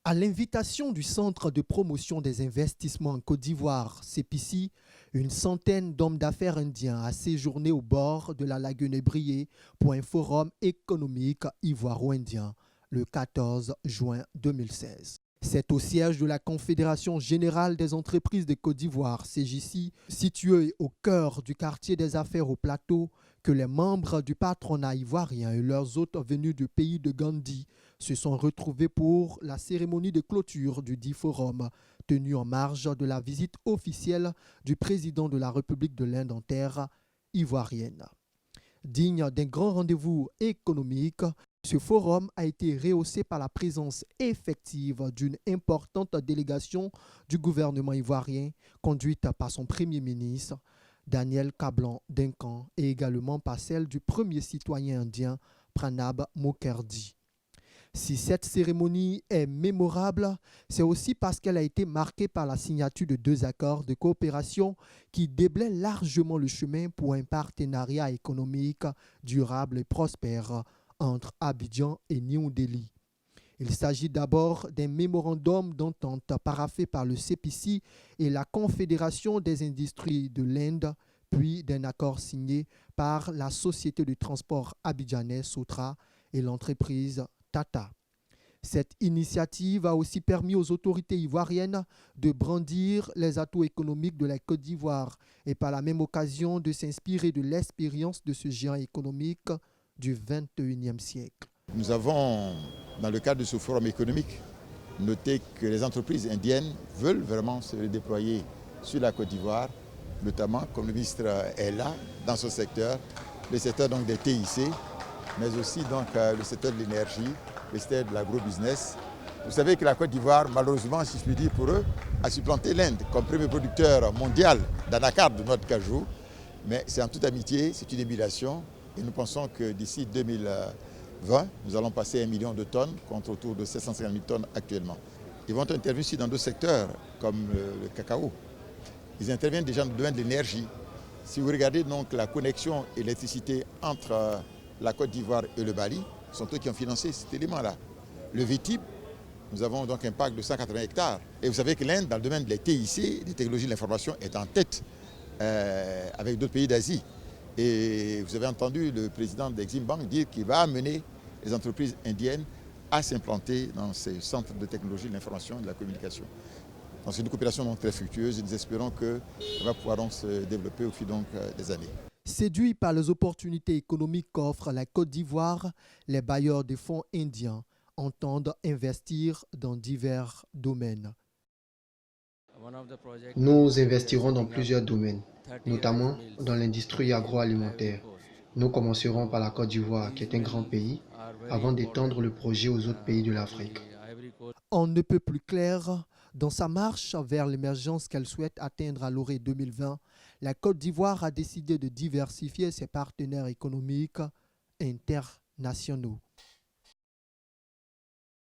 À l'invitation du Centre de promotion des investissements en Côte d'Ivoire, CEPICI, une centaine d'hommes d'affaires indiens a séjourné au bord de la lagune Brié pour un forum économique ivoiro-indien le 14 juin 2016. C'est au siège de la Confédération générale des entreprises de Côte d'Ivoire, CGC, situé au cœur du quartier des affaires au Plateau, que les membres du patronat ivoirien et leurs hôtes venus du pays de Gandhi se sont retrouvés pour la cérémonie de clôture du dit forum, tenue en marge de la visite officielle du président de la République de l'Inde en terre ivoirienne. Digne d'un grand rendez-vous économique, ce forum a été rehaussé par la présence effective d'une importante délégation du gouvernement ivoirien, conduite par son premier ministre, Daniel Kablan-Duncan, et également par celle du premier citoyen indien, Pranab Mukherjee. Si cette cérémonie est mémorable, c'est aussi parce qu'elle a été marquée par la signature de 2 accords de coopération qui déblaient largement le chemin pour un partenariat économique durable et prospère entre Abidjan et New Delhi. Il s'agit d'abord d'un mémorandum d'entente paraphé par le CEPICI et la Confédération des industries de l'Inde, puis d'un accord signé par la société de transport abidjanais Sotra et l'entreprise Tata. Cette initiative a aussi permis aux autorités ivoiriennes de brandir les atouts économiques de la Côte d'Ivoire et par la même occasion de s'inspirer de l'expérience de ce géant économique du XXIe siècle. Nous avons, dans le cadre de ce forum économique, noté que les entreprises indiennes veulent vraiment se déployer sur la Côte d'Ivoire, notamment, comme le ministre est là, dans ce secteur, le secteur donc des TIC, mais aussi donc, le secteur de l'énergie, le secteur de l'agro-business. Vous savez que la Côte d'Ivoire, malheureusement, si je puis dire pour eux, a supplanté l'Inde comme premier producteur mondial d'anacarde de noix de cajou. Mais c'est en toute amitié, c'est une émulation. Et nous pensons que d'ici 2020, nous allons passer 1 million de tonnes contre autour de 750 000 tonnes actuellement. Ils vont intervenir aussi dans d'autres secteurs comme le cacao. Ils interviennent déjà dans le domaine de l'énergie. Si vous regardez donc la connexion électricité entre la Côte d'Ivoire et le Mali, ce sont eux qui ont financé cet élément-là. Le VTIP, nous avons donc un parc de 180 hectares. Et vous savez que l'Inde, dans le domaine des TIC, des technologies de l'information, est en tête avec d'autres pays d'Asie. Et vous avez entendu le président d'Exim Bank dire qu'il va amener les entreprises indiennes à s'implanter dans ces centres de technologie de l'information et de la communication. Donc c'est une coopération donc très fructueuse et nous espérons qu'elle va pouvoir donc se développer au fil donc des années. Séduits par les opportunités économiques qu'offre la Côte d'Ivoire, les bailleurs de fonds indiens entendent investir dans divers domaines. Nous investirons dans plusieurs domaines, notamment dans l'industrie agroalimentaire. Nous commencerons par la Côte d'Ivoire, qui est un grand pays, avant d'étendre le projet aux autres pays de l'Afrique. On ne peut plus clair, dans sa marche vers l'émergence qu'elle souhaite atteindre à l'horizon 2020, la Côte d'Ivoire a décidé de diversifier ses partenaires économiques internationaux.